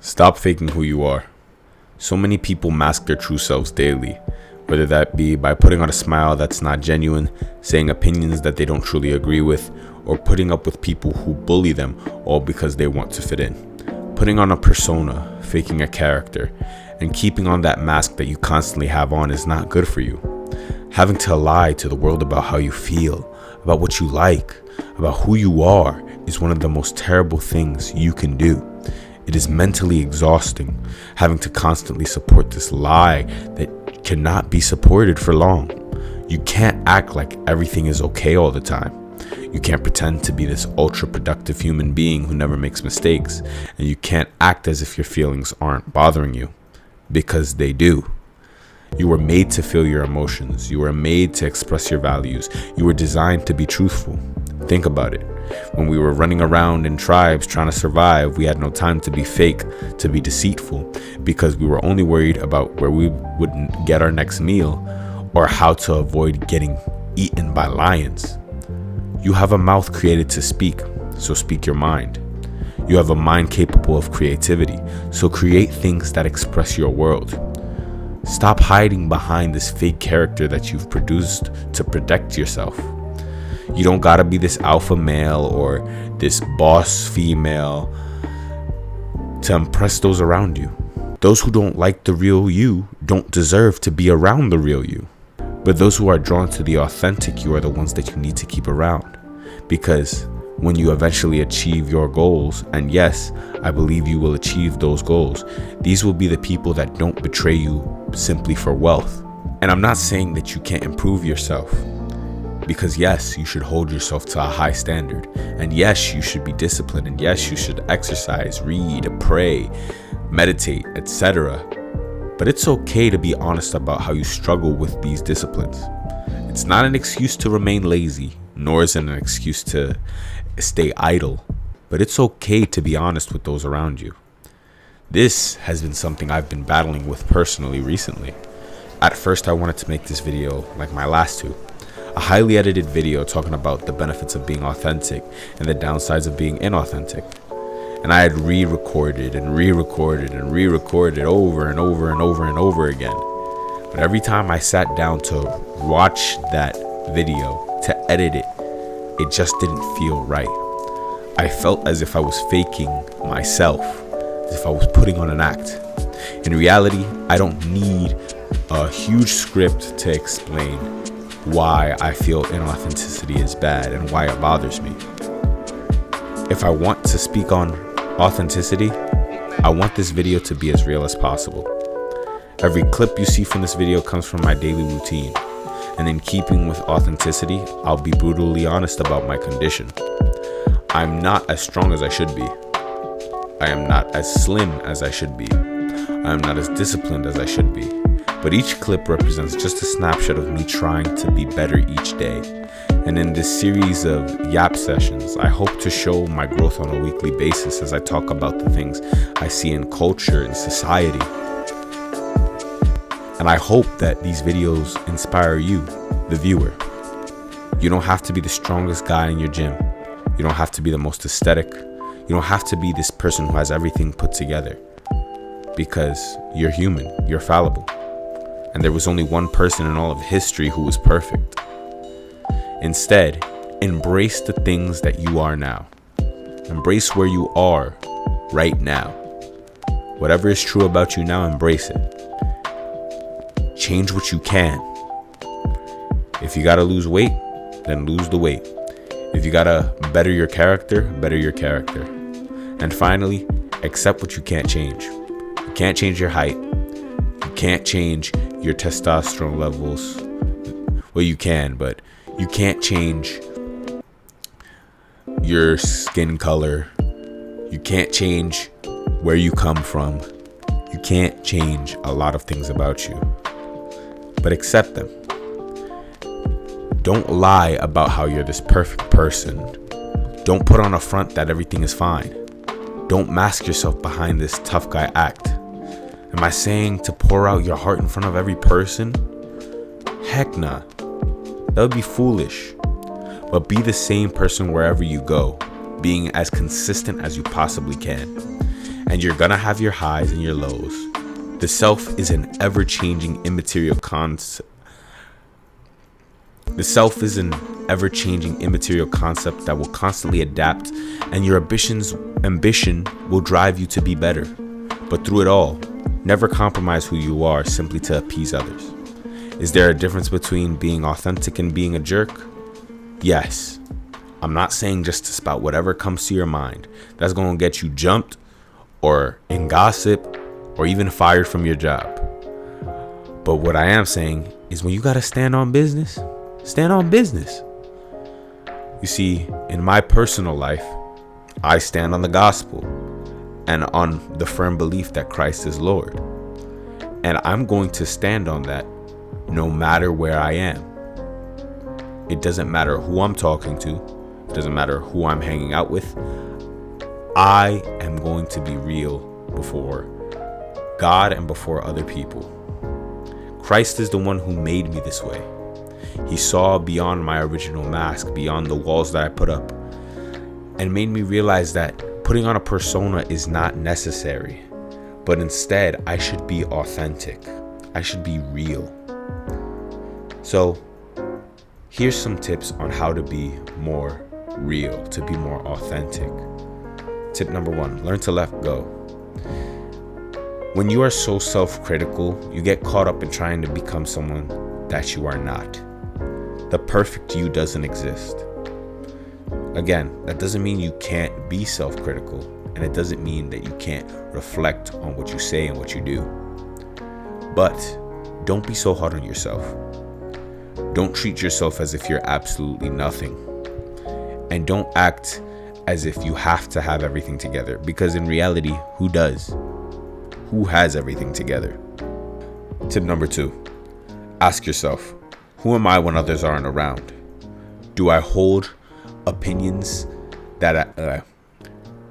Stop faking who you are. So many people mask their true selves daily, whether that be by putting on a smile that's not genuine, saying opinions that they don't truly agree with, or putting up with people who bully them all because they want to fit in. Putting on a persona, faking a character, and keeping on that mask that you constantly have on is not good for you. Having to lie to the world about how you feel, about what you like, about who you are is one of the most terrible things you can do. It is mentally exhausting, having to constantly support this lie that cannot be supported for long. You can't act like everything is okay all the time. You can't pretend to be this ultra productive human being who never makes mistakes, and you can't act as if your feelings aren't bothering you, because they do. You were made to feel your emotions. You were made to express your values. You were designed to be truthful. Think about it. When we were running around in tribes trying to survive, we had no time to be fake, to be deceitful, because we were only worried about where we would get our next meal or how to avoid getting eaten by lions. You have a mouth created to speak, so speak your mind. You have a mind capable of creativity, so create things that express your world. Stop hiding behind this fake character that you've produced to protect yourself. You don't gotta be this alpha male or this boss female to impress those around you. Those who don't like the real you don't deserve to be around the real you. But those who are drawn to the authentic you are the ones that you need to keep around. Because when you eventually achieve your goals, and yes, I believe you will achieve those goals, these will be the people that don't betray you simply for wealth. And I'm not saying that you can't improve yourself. Because yes, you should hold yourself to a high standard. And yes, you should be disciplined. And yes, you should exercise, read, pray, meditate, etc. But it's okay to be honest about how you struggle with these disciplines. It's not an excuse to remain lazy, nor is it an excuse to stay idle. But it's okay to be honest with those around you. This has been something I've been battling with personally recently. At first, I wanted to make this video like my last two. A highly edited video talking about the benefits of being authentic and the downsides of being inauthentic. And I had re-recorded and re-recorded and re-recorded over and over and over and over again. But every time I sat down to watch that video, to edit it, it just didn't feel right. I felt as if I was faking myself, as if I was putting on an act. In reality, I don't need a huge script to explain why I feel inauthenticity is bad and why it bothers me. If I want to speak on authenticity, I want this video to be as real as possible. Every clip you see from this video comes from my daily routine, and in keeping with authenticity, I'll be brutally honest about my condition. I'm not as strong as I should be. I am not as slim as I should be. I am not as disciplined as I should be. But each clip represents just a snapshot of me trying to be better each day. And in this series of yap sessions, I hope to show my growth on a weekly basis as I talk about the things I see in culture and society. And I hope that these videos inspire you, the viewer. You don't have to be the strongest guy in your gym. You don't have to be the most aesthetic. You don't have to be this person who has everything put together. Because you're human, you're fallible. And there was only one person in all of history who was perfect. Instead, embrace the things that you are now. Embrace where you are right now. Whatever is true about you now, embrace it. Change what you can. If you gotta lose weight, then lose the weight. If you gotta better your character, better your character. And finally, accept what you can't change. You can't change your height. You can't change your testosterone levels. Well, you can, but you can't change your skin color. You can't change where you come from. You can't change a lot of things about you, but accept them. Don't lie about how you're this perfect person. Don't put on a front that everything is fine. Don't mask yourself behind this tough guy act. Am I saying to pour out your heart in front of every person? Heck nah. That would be foolish. But be the same person wherever you go, being as consistent as you possibly can. and you're gonna have your highs and your lows. The self is an ever-changing immaterial concept. The self is an ever-changing immaterial concept that will constantly adapt, and your ambition will drive you to be better. But through it all, never compromise who you are simply to appease others. Is there a difference between being authentic and being a jerk? Yes. I'm not saying just to spout whatever comes to your mind. That's going to get you jumped or in gossip or even fired from your job. But what I am saying is when you got to stand on business, stand on business. You see, in my personal life, I stand on the gospel and on the firm belief that Christ is Lord. And I'm going to stand on that no matter where I am. It doesn't matter who I'm talking to. It doesn't matter who I'm hanging out with. I am going to be real before God and before other people. Christ is the one who made me this way. He saw beyond my original mask, beyond the walls that I put up, and made me realize that putting on a persona is not necessary, but instead I should be authentic. I should be real. So here's some tips on how to be more real, to be more authentic. Tip number 1, learn to let go. When you are so self-critical, you get caught up in trying to become someone that you are not. The perfect you doesn't exist. Again, that doesn't mean you can't be self-critical, and it doesn't mean that you can't reflect on what you say and what you do. But don't be so hard on yourself. Don't treat yourself as if you're absolutely nothing. And don't act as if you have to have everything together, because in reality, who does? Who has everything together? Tip number 2, ask yourself, who am I when others aren't around? Do I hold opinions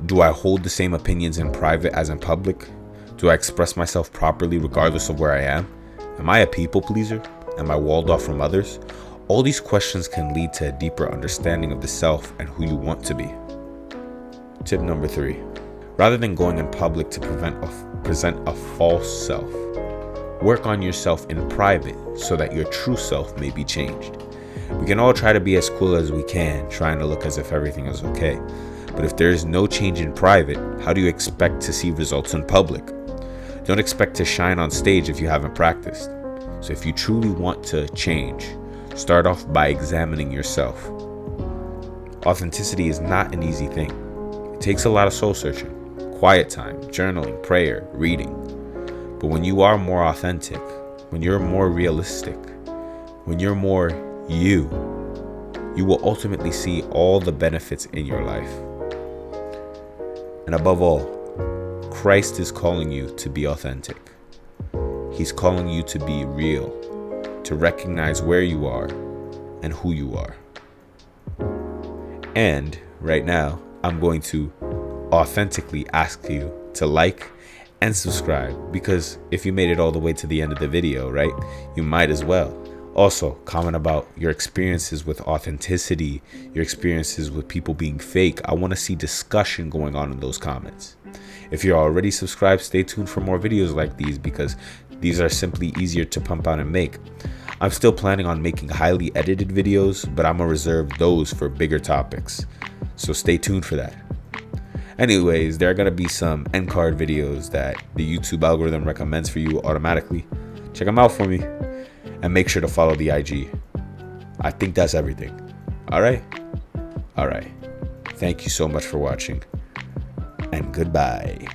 do I hold the same opinions in private as in public? Do I express myself properly regardless of where I am? Am I a people pleaser? Am I walled off from others? All these questions can lead to a deeper understanding of the self and who you want to be. Tip number 3, rather than going in public to present a false self, work on yourself in private so that your true self may be changed. We can all try to be as cool as we can, trying to look as if everything is okay. But if there is no change in private, how do you expect to see results in public? Don't expect to shine on stage if you haven't practiced. So if you truly want to change, start off by examining yourself. Authenticity is not an easy thing. It takes a lot of soul searching, quiet time, journaling, prayer, reading. But when you are more authentic, when you're more realistic, when you're more you will ultimately see all the benefits in your life. And above all, Christ is calling you to be authentic. He's calling you to be real, to recognize where you are and who you are. And right now, I'm going to authentically ask you to like and subscribe, because if you made it all the way to the end of the video, right, you might as well. Also, comment about your experiences with authenticity, your experiences with people being fake. I want to see discussion going on in those comments. If you're already subscribed, stay tuned for more videos like these, because these are simply easier to pump out and make. I'm still planning on making highly edited videos, but I'm going to reserve those for bigger topics. So stay tuned for that. Anyways, there are going to be some end card videos that the YouTube algorithm recommends for you automatically. Check them out for me. And make sure to follow the IG. I think that's everything. All right. Thank you so much for watching. And goodbye.